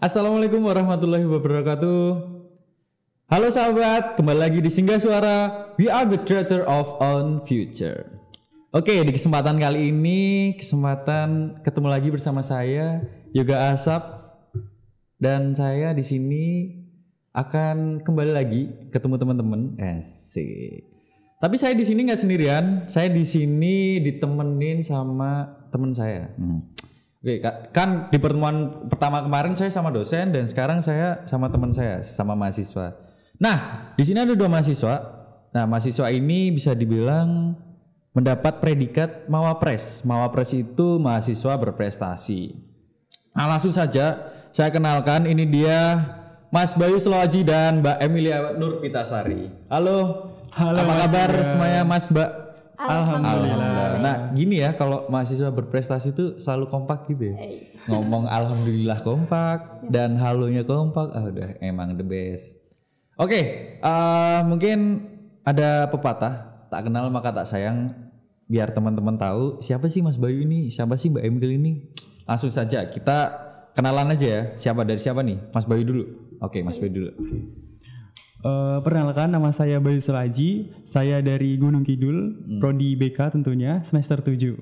Assalamualaikum warahmatullahi wabarakatuh. Halo sahabat, kembali lagi di Singgah Suara. We are the creator of own future. Oke, di kesempatan kali ini ketemu lagi bersama saya Yoga Asap, dan saya di sini akan kembali lagi ketemu teman-teman. Asik. Tapi saya di sini nggak sendirian. Saya di sini ditemenin sama teman saya. Oke, kan di pertemuan pertama kemarin saya sama dosen, dan sekarang saya sama teman saya, sama mahasiswa. Nah, di sini ada dua mahasiswa. Nah, mahasiswa ini bisa dibilang mendapat predikat Mawapres. Mawapres itu mahasiswa berprestasi. Nah, langsung saja saya kenalkan, ini dia Mas Bayu Sloaji dan Mbak Emilia Nur Pitasari. Halo. Apa kabar semuanya Mas Mbak? Alhamdulillah. Nah, gini ya, kalau mahasiswa berprestasi itu selalu kompak gitu ya. Ngomong alhamdulillah kompak dan halonya kompak. Udah emang the best. Oke, mungkin ada pepatah, tak kenal maka tak sayang. Biar teman-teman tahu siapa sih Mas Bayu ini, siapa sih Mbak Emil ini. Langsung saja kita kenalan aja ya. Siapa dari siapa nih? Mas Bayu dulu. Oke, Mas Bayu dulu. Perkenalkan, nama saya Bayu Sulaji. Saya dari Gunung Kidul, Prodi BK tentunya, semester 7.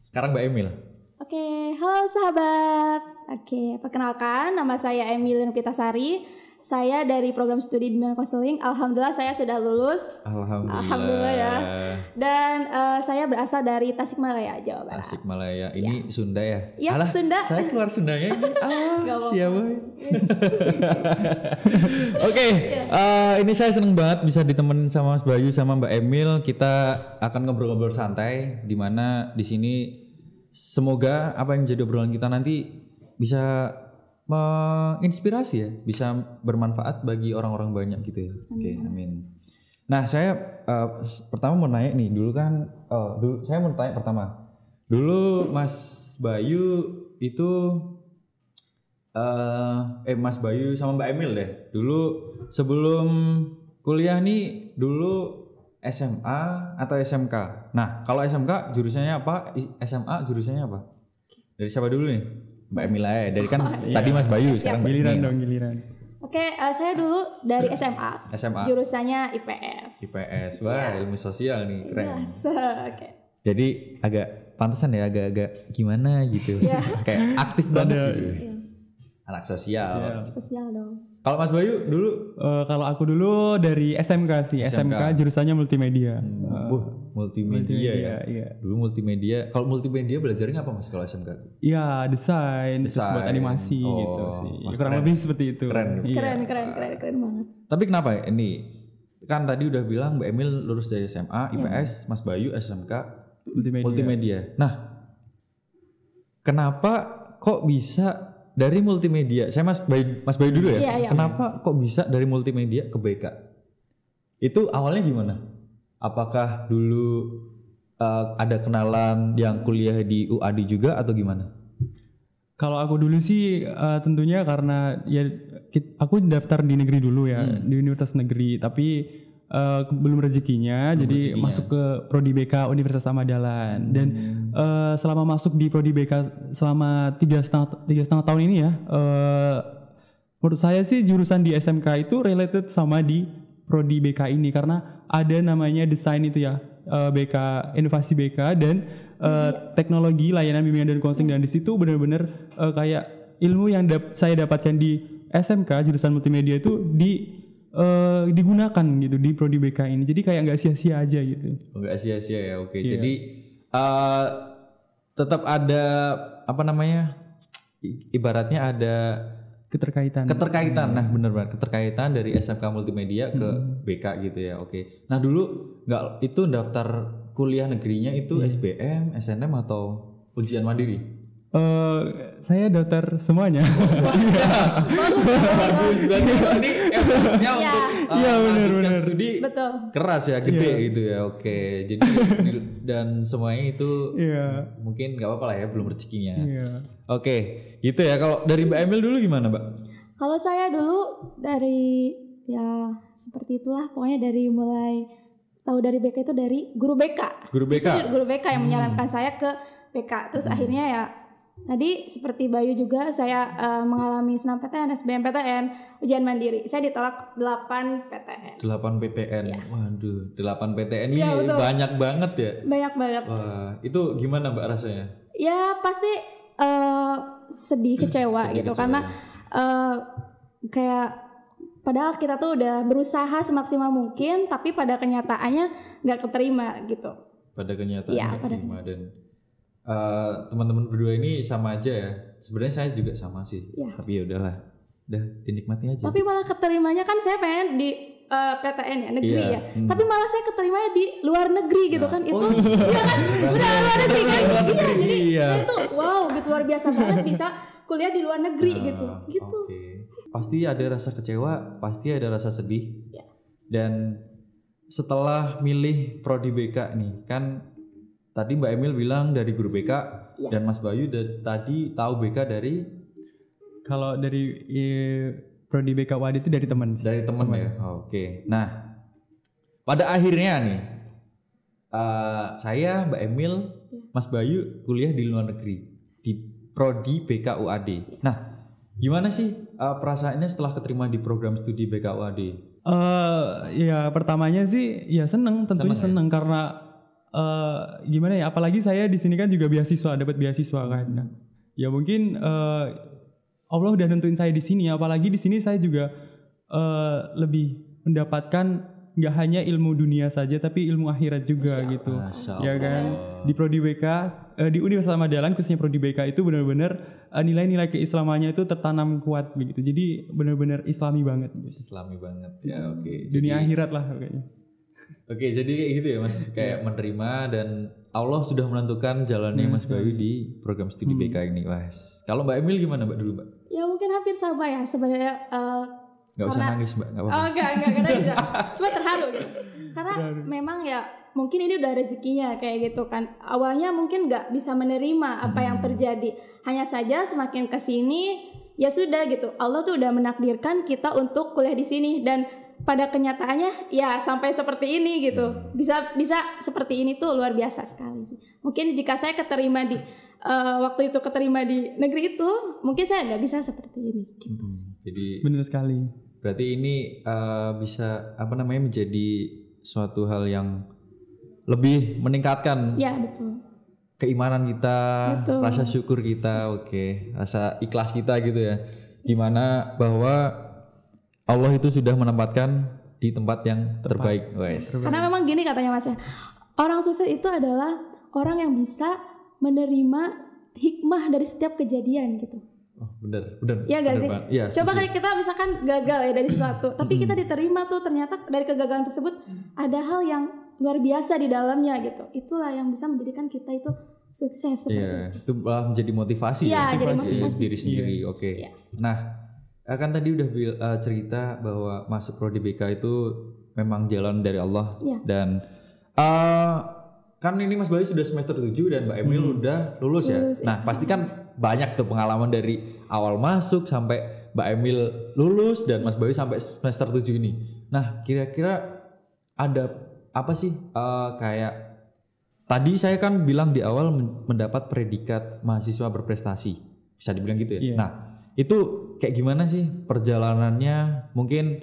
Sekarang Mbak Emil. Oke, halo sahabat. Oke, perkenalkan, nama saya Emilia Nur Pitasari. Saya dari program studi bimbingan konseling. Alhamdulillah saya sudah lulus. Alhamdulillah ya. Dan saya berasal dari Tasikmalaya, Jawa Barat. Tasikmalaya. Ini ya. Sunda ya? Iya, Sunda. Saya keluar Sundanya ini. Siapa? Oke, ini saya seneng banget bisa ditemenin sama Mas Bayu sama Mbak Emil. Kita akan ngobrol-ngobrol santai, di mana di sini semoga apa yang jadi obrolan kita nanti bisa menginspirasi ya, bisa bermanfaat bagi orang-orang banyak gitu ya. Oke, amin. Nah, saya pertama mau nanya nih, saya mau tanya pertama. Dulu Mas Bayu itu Mas Bayu sama Mbak Emil deh. Dulu sebelum kuliah nih, dulu SMA atau SMK? Nah, kalau SMK jurusannya apa? SMA jurusannya apa? Dari siapa dulu nih? Mbak Emil aja, dari kan tadi Mas Bayu, sekarang giliran. Oke, saya dulu dari SMA. Jurusannya IPS. Wah, ilmu sosial nih, keren. Yes. Oke. Jadi agak pantesan ya, agak gimana gitu. Kayak aktif banget gitu. Anak sosial. Sosial dong. Kalau Mas Bayu dulu? Kalau aku dulu dari SMK sih. SMK jurusannya multimedia. Multimedia ya. Iya. Dulu multimedia. Kalau multimedia belajarnya apa Mas kalau SMK? Iya, desain. Terus buat animasi gitu sih. Kurang lebih seperti itu. Keren banget. Tapi kenapa ya ini? Kan tadi udah bilang Mbak Emil lulus dari SMA, IPS, Mas Bayu SMK multimedia. Nah, kenapa kok bisa dari multimedia? Saya Mas Bayu dulu ya. Iya. Kenapa kok bisa dari multimedia ke BK? Itu awalnya gimana? Apakah dulu ada kenalan yang kuliah di UAD juga atau gimana? Kalau aku dulu sih tentunya karena ya aku daftar di negeri dulu ya, di universitas negeri, tapi belum rezekinya, jadi masuk ke Prodi BK Universitas Ahmad Dahlan. Dan selama masuk di Prodi BK selama 3,5 tahun ini ya, menurut saya sih jurusan di SMK itu related sama di Prodi BK ini, karena ada namanya desain itu ya, BK inovasi BK dan teknologi layanan bimbingan dan konseling, dan di situ benar-benar kayak ilmu yang saya dapatkan di SMK jurusan multimedia itu digunakan gitu di Prodi BK ini. Jadi kayak nggak sia-sia aja gitu. Nggak sia-sia ya, oke. Jadi tetap ada ibaratnya ada keterkaitan. Nah, benar banget, keterkaitan dari SMK multimedia ke BK gitu ya. Oke. Nah, dulu itu daftar kuliah negerinya itu SBM, SNM atau ujian mandiri? Saya daftar semuanya. Bagus berarti ini effortnya untuk benar. Studi betul. Keras ya, gede gitu ya. Oke. Jadi dan semuanya itu mungkin nggak apa-apa lah ya, belum rezekinya. Oke, gitu ya. Kalau dari Mbak Emil dulu gimana, Mbak? Kalau saya dulu dari ya seperti itulah, pokoknya dari mulai tahu dari BK itu dari guru BK. Guru BK yang menyarankan saya ke BK. Terus akhirnya ya Tadi seperti Bayu juga saya mengalami SNMPTN, SBMPTN, ujian mandiri. Saya ditolak 8 PTN. 8 PTN. Ya. Waduh, 8 PTN ini banyak banget ya? Banyak banget. Wah, itu gimana Mbak rasanya? Ya pasti sedih, kecewa gitu karena kayak padahal kita tuh udah berusaha semaksimal mungkin, tapi pada kenyataannya nggak keterima gitu. Pada kenyataannya nggak keterima dan teman-teman berdua ini sama aja ya. Sebenarnya saya juga sama sih. Ya. Tapi ya udahlah, udah dinikmati aja. Tapi malah keterimanya kan saya pengen di PTN ya, negeri ya. Tapi malah saya keterimanya di luar negeri gitu kan. Itu ya kan udah luar negeri kan. Iya, jadi saya tuh wow gitu, luar biasa banget bisa kuliah di luar negeri gitu. Okay. Pasti ada rasa kecewa, pasti ada rasa sedih. Ya. Dan setelah milih prodi BK nih kan, tadi Mbak Emil bilang dari guru BK dan Mas Bayu tadi tahu BK dari, kalau dari prodi BK UAD itu dari teman. Dari teman ya. Oke. Nah, pada akhirnya nih saya, Mbak Emil, Mas Bayu kuliah di luar negeri di prodi BK UAD. Nah, gimana sih perasaannya setelah keterima di program studi BK UAD? Ya pertamanya sih ya seneng, tentunya seneng ya? Karena gimana ya, apalagi saya di sini kan juga beasiswa, dapat beasiswa kan. Nah, ya mungkin Allah udah nentuin saya di sini, apalagi di sini saya juga lebih mendapatkan nggak hanya ilmu dunia saja tapi ilmu akhirat juga gitu. Ya kan, di prodi BK di Universitas Ahmad Dahlan khususnya prodi BK itu benar-benar nilai-nilai keislamannya itu tertanam kuat begitu. Jadi benar-benar islami banget gitu. Islami banget. Ya, oke. Dunia akhirat lah kayaknya. Oke, jadi kayak gitu ya Mas, kayak menerima dan Allah sudah menentukan jalannya Mas Bayu di program studi BK ini. Wah, kalau Mbak Emil gimana Mbak dulu Mbak? Ya mungkin hampir sama ya sebenarnya. Gak usah nangis Mbak, gak apa-apa. Oh enggak nangis ya. Cuma terharu gitu. Karena memang ya mungkin ini udah rezekinya kayak gitu kan. Awalnya mungkin gak bisa menerima apa yang terjadi. Hanya saja semakin kesini ya sudah gitu. Allah tuh udah menakdirkan kita untuk kuliah di sini dan pada kenyataannya ya sampai seperti ini gitu. Bisa seperti ini tuh luar biasa sekali sih. Mungkin jika saya keterima di waktu itu keterima di negeri itu, mungkin saya nggak bisa seperti ini gitu sih. Jadi benar sekali. Berarti ini bisa menjadi suatu hal yang lebih meningkatkan. Ya, betul. Keimanan kita, betul. Rasa syukur kita, rasa ikhlas kita gitu ya. Dimana bahwa Allah itu sudah menempatkan di tempat yang terbaik. Karena memang gini katanya Mas ya, orang sukses itu adalah orang yang bisa menerima hikmah dari setiap kejadian gitu. Oh benar. Iya gak sih? Ya, coba kali kita misalkan gagal ya dari sesuatu, tapi kita diterima tuh ternyata dari kegagalan tersebut ada hal yang luar biasa di dalamnya gitu. Itulah yang bisa menjadikan kita itu sukses seperti itu menjadi motivasi jadi motivasi diri sendiri. Oke. Nah, kan tadi udah cerita bahwa masuk prodi BK itu memang jalan dari Allah dan kan ini Mas Bayu sudah semester 7 dan Mbak Emil udah lulus ya. Nah, pasti kan banyak tuh pengalaman dari awal masuk sampai Mbak Emil lulus dan Mas Bayu sampai semester 7 ini. Nah, kira-kira ada apa sih kayak tadi saya kan bilang di awal mendapat predikat mahasiswa berprestasi. Bisa dibilang gitu ya. Nah, itu kayak gimana sih perjalanannya? Mungkin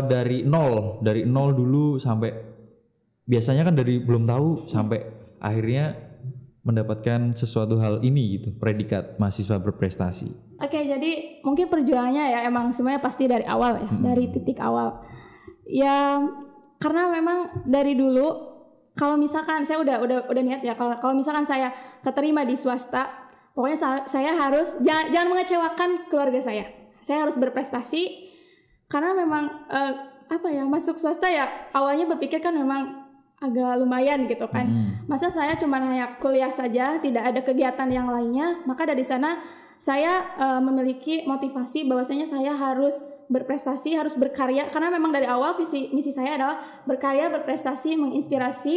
dari nol dulu sampai biasanya kan dari belum tahu sampai akhirnya mendapatkan sesuatu hal ini gitu, predikat mahasiswa berprestasi. Oke, jadi mungkin perjuangannya ya emang semuanya pasti dari awal ya, dari titik awal. Ya karena memang dari dulu kalau misalkan saya udah niat ya kalau misalkan saya keterima di swasta, pokoknya saya harus jangan mengecewakan keluarga saya. Saya harus berprestasi karena memang masuk swasta ya awalnya berpikir kan memang agak lumayan gitu kan. Masa saya cuma hanya kuliah saja, tidak ada kegiatan yang lainnya, maka dari sana saya memiliki motivasi bahwasanya saya harus berprestasi, harus berkarya karena memang dari awal misi saya adalah berkarya, berprestasi, menginspirasi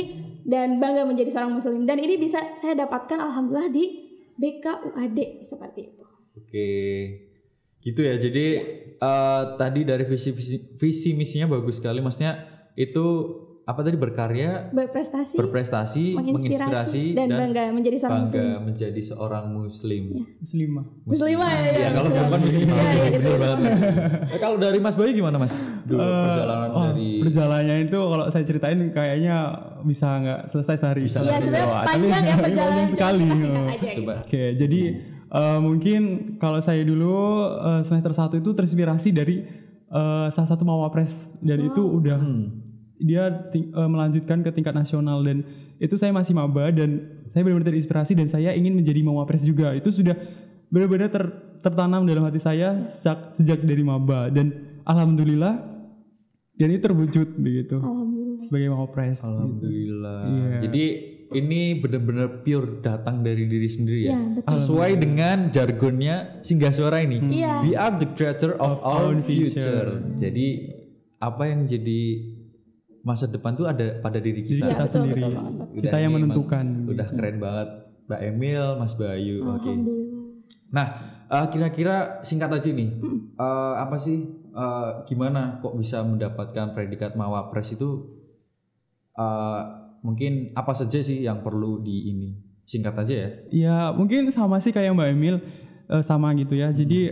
dan bangga menjadi seorang muslim. Dan ini bisa saya dapatkan alhamdulillah di BK UAD seperti itu. Oke. Gitu ya. Jadi tadi dari visi misinya bagus sekali, maksudnya itu apa tadi, berkarya, berprestasi, menginspirasi dan bangga menjadi seorang muslim. Menjadi seorang muslim. Muslimah ya. Kalau perempuan muslimah. Benar banget Mas. Kalau dari Mas Bayu gimana Mas? Perjalanannya itu kalau saya ceritain kayaknya bisa nggak selesai sehari. Iya, sebenarnya panjang ya perjalanan sekali. Coba. Oke, jadi mungkin kalau saya dulu semester 1 itu terinspirasi dari salah satu mawapres, dan itu udah dia melanjutkan ke tingkat nasional, dan itu saya masih maba dan saya benar-benar terinspirasi dan saya ingin menjadi mawapres juga. Itu sudah benar-benar tertanam dalam hati saya sejak dari maba, dan alhamdulillah dan itu terwujud begitu sebagai mawapres. Alhamdulillah. Gitu. Yeah. Jadi ini benar-benar pure datang dari diri sendiri ya. Sesuai dengan jargonnya Singgahsuara ini. We are the creator of our future. Jadi apa yang jadi masa depan tuh ada pada diri kita. Kita sendiri. Kita yang menentukan. Udah keren banget Mbak Emil, Mas Bayu. Oke. Nah, kira-kira singkat aja nih. Apa sih gimana kok bisa mendapatkan predikat mawapres itu? Mungkin apa saja sih yang perlu singkat aja ya? Ya mungkin sama sih kayak Mbak Emil, sama gitu ya. Jadi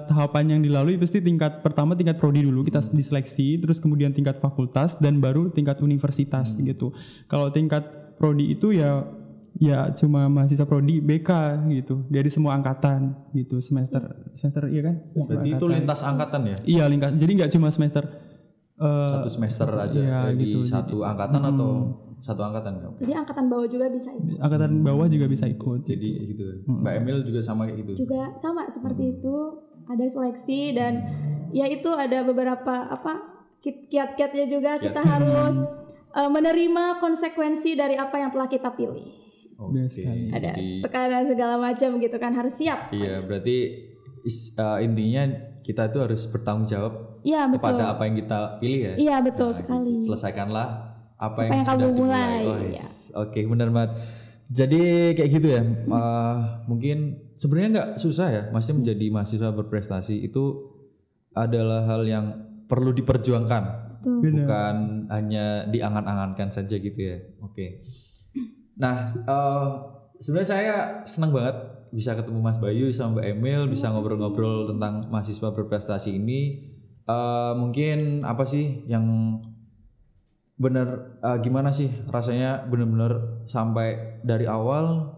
tahapan yang dilalui pasti tingkat pertama tingkat prodi dulu kita diseleksi, terus kemudian tingkat fakultas dan baru tingkat universitas gitu. Kalau tingkat prodi itu ya cuma mahasiswa prodi BK gitu dari semua angkatan gitu, semester iya kan? Berarti itu lintas angkatan ya? Iya, lintas. Jadi nggak cuma semester satu semester aja ya, di satu angkatan atau satu angkatan ya? Jadi angkatan bawah juga bisa ikut. Angkatan bawah juga bisa ikut. Jadi gitu. Mbak Emil juga sama kayak gitu. Juga sama seperti itu, ada seleksi dan ya itu ada beberapa kiat-kiatnya juga. Kita harus menerima konsekuensi dari apa yang telah kita pilih. Ada tekanan segala macam gitu kan, harus siap. Iya, berarti intinya kita itu harus bertanggung jawab kepada apa yang kita pilih ya. Iya, betul sekali. Selesaikanlah apa yang kamu mulai. Oke, benar banget. Jadi kayak gitu ya. Mungkin sebenarnya nggak susah ya, masih menjadi mahasiswa berprestasi itu adalah hal yang perlu diperjuangkan. Betul. Bukan hanya diangan-angankan saja gitu ya. Oke. Nah, sebenarnya saya senang banget bisa ketemu Mas Bayu sama Mbak Emil, bisa ngobrol-ngobrol tentang mahasiswa berprestasi ini. Mungkin apa sih yang benar, gimana sih rasanya benar-benar sampai dari awal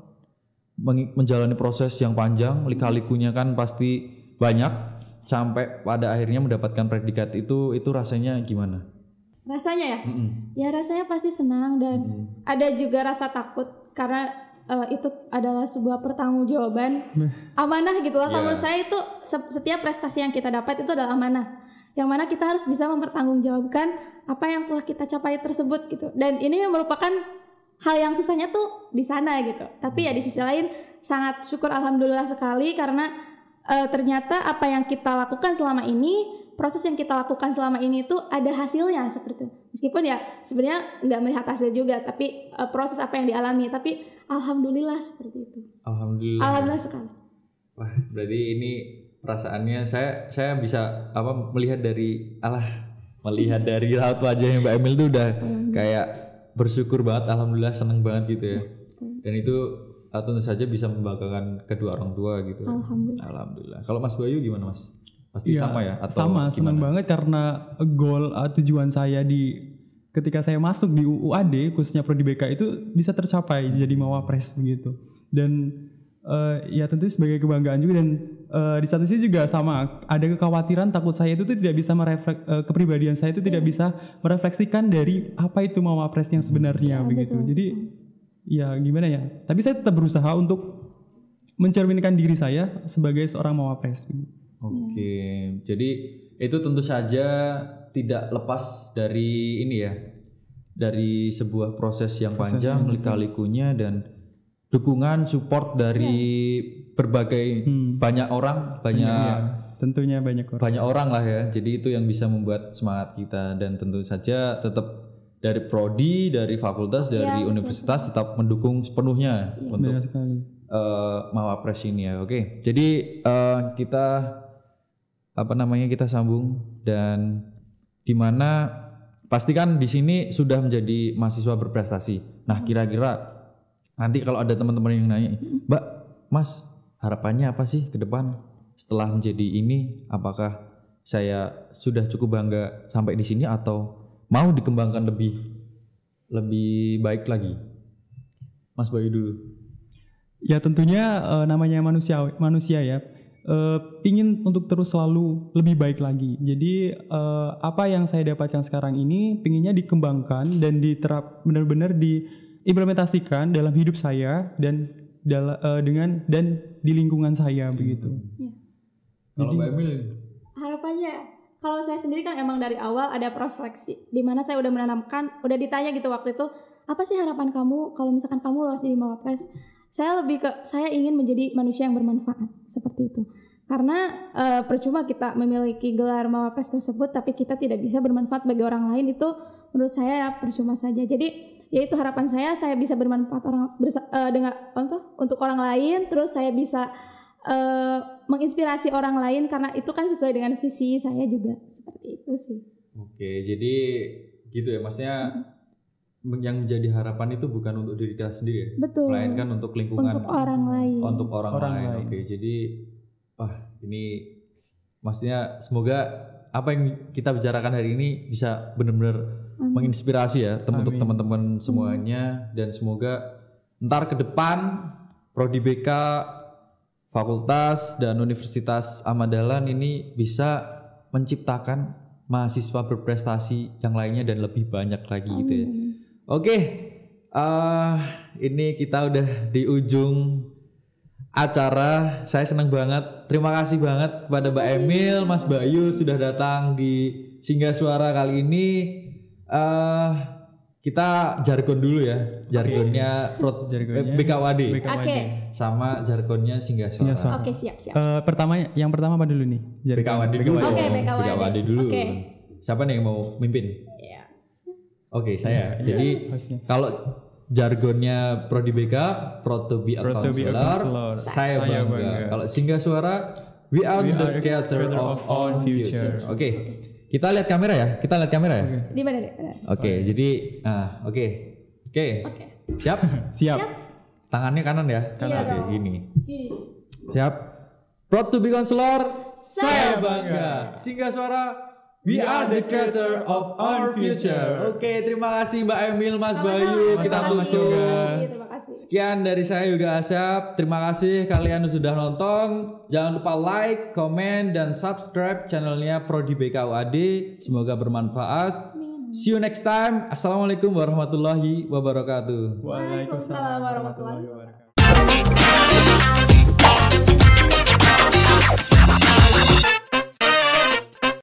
menjalani proses yang panjang, lika-likunya kan pasti banyak, sampai pada akhirnya mendapatkan predikat itu rasanya gimana? Rasanya ya? Ya rasanya pasti senang dan ada juga rasa takut karena itu adalah sebuah pertanggungjawaban amanah gitu lah. Kalau menurut saya itu setiap prestasi yang kita dapat itu adalah amanah, yang mana kita harus bisa mempertanggungjawabkan apa yang telah kita capai tersebut gitu. Dan ini merupakan hal yang susahnya tuh di sana gitu. Tapi ya di sisi lain sangat syukur alhamdulillah sekali karena ternyata apa yang kita lakukan selama ini, proses yang kita lakukan selama ini tuh ada hasilnya seperti itu. Meskipun ya sebenarnya nggak melihat hasil juga, tapi proses apa yang dialami. Tapi alhamdulillah seperti itu. Alhamdulillah sekali. Wah, berarti ini perasaannya saya bisa melihat dari raut wajahnya Mbak Emil tuh udah kayak bersyukur banget, alhamdulillah, seneng banget gitu ya. Dan itu tentu saja bisa membanggakan kedua orang tua gitu. Alhamdulillah. Kalau Mas Bayu gimana Mas? Pasti sama ya? Atau sama, seneng banget karena goal tujuan saya ketika saya masuk di UAD khususnya Prodi BK itu bisa tercapai jadi mawapres begitu. Dan ya tentu sebagai kebanggaan juga, dan di satu sisi juga sama ada kekhawatiran takut saya itu tidak bisa kepribadian saya itu tidak bisa merefleksikan dari apa itu mawapres yang sebenarnya begitu. Betul. Jadi ya gimana ya, tapi saya tetap berusaha untuk mencerminkan diri saya sebagai seorang mawapres. Oke, jadi itu tentu saja tidak lepas dari ini ya, dari sebuah proses yang panjang, lika-likunya, dan dukungan support dari berbagai banyak orang, tentunya banyak orang lah ya. Jadi itu yang bisa membuat semangat kita, dan tentu saja tetap dari prodi, dari fakultas, dari universitas tetap mendukung sepenuhnya untuk mawapres ini ya. Oke, jadi kita kita sambung, dan dimana pasti kan di sini sudah menjadi mahasiswa berprestasi. Nah, kira-kira nanti kalau ada teman-teman yang nanya, Mbak, Mas, harapannya apa sih ke depan setelah menjadi ini? Apakah saya sudah cukup bangga sampai di sini atau mau dikembangkan lebih baik lagi? Mas Bayu dulu. Ya tentunya namanya manusia ya, pingin untuk terus selalu lebih baik lagi. Jadi apa yang saya dapatkan sekarang ini pinginnya dikembangkan dan diterap benar-benar diimplementasikan dalam hidup saya dan di lingkungan saya begitu. Ya. Kalau Mbak Emil, Harapannya, kalau saya sendiri kan emang dari awal ada proseleksi, di mana saya udah menanamkan, udah ditanya gitu waktu itu, apa sih harapan kamu kalau misalkan kamu lolos jadi Mawapres? Saya ingin menjadi manusia yang bermanfaat seperti itu. Karena percuma kita memiliki gelar Mawapres tersebut, tapi kita tidak bisa bermanfaat bagi orang lain, itu menurut saya percuma saja. Jadi yaitu harapan saya bisa bermanfaat untuk orang lain, terus saya bisa menginspirasi orang lain karena itu kan sesuai dengan visi saya juga, seperti itu sih. Oke, jadi gitu ya, maksudnya yang menjadi harapan itu bukan untuk diri kita sendiri ya, Betul. melainkan untuk lingkungan, Untuk orang lain. untuk orang lain. Oke, jadi ini maksudnya semoga apa yang kita bicarakan hari ini bisa benar-benar menginspirasi ya untuk teman-teman semuanya, dan semoga ntar ke depan Prodi BK, Fakultas dan Universitas Ahmad Dahlan ini bisa menciptakan mahasiswa berprestasi yang lainnya dan lebih banyak lagi gitu ya. Oke, ini kita udah di ujung acara. Saya senang banget. Terima kasih banget kepada Mbak Emil, Mas Bayu sudah datang di Singgah Suara kali ini. Kita jargon dulu ya, jargonnya BKWAD. Oke. Sama jargonnya Singgah Suara. Oke, siap. Yang pertama apa dulu nih? BKWAD dulu. Oke, BKWAD dulu. Oke. Siapa nih yang mau mimpin? Iya. Oke, saya. Jadi kalau jargonnya Prodi BK, Proud to be a counselor, saya bangga. Kalau Singgah Suara, we are the creator of our future. Oke. Kita lihat kamera ya. Di mana deh? Oke, jadi oke. Siap? Siap. Tangannya kanan ya. Iya Oke, dong. gini. Siap. Proud to be counselor, saya bangga. Singgah Suara, we are the creator of our future. Oke, terima kasih Mbak Emil, Mas Bayu. Kita tutup. Terima kasih. Sekian dari saya Yoga Asyap. Terima kasih kalian sudah nonton. Jangan lupa like, komen, dan subscribe channelnya Prodi BKWAD. Semoga bermanfaat. See you next time. Assalamualaikum warahmatullahi wabarakatuh. Waalaikumsalam warahmatullahi wabarakatuh.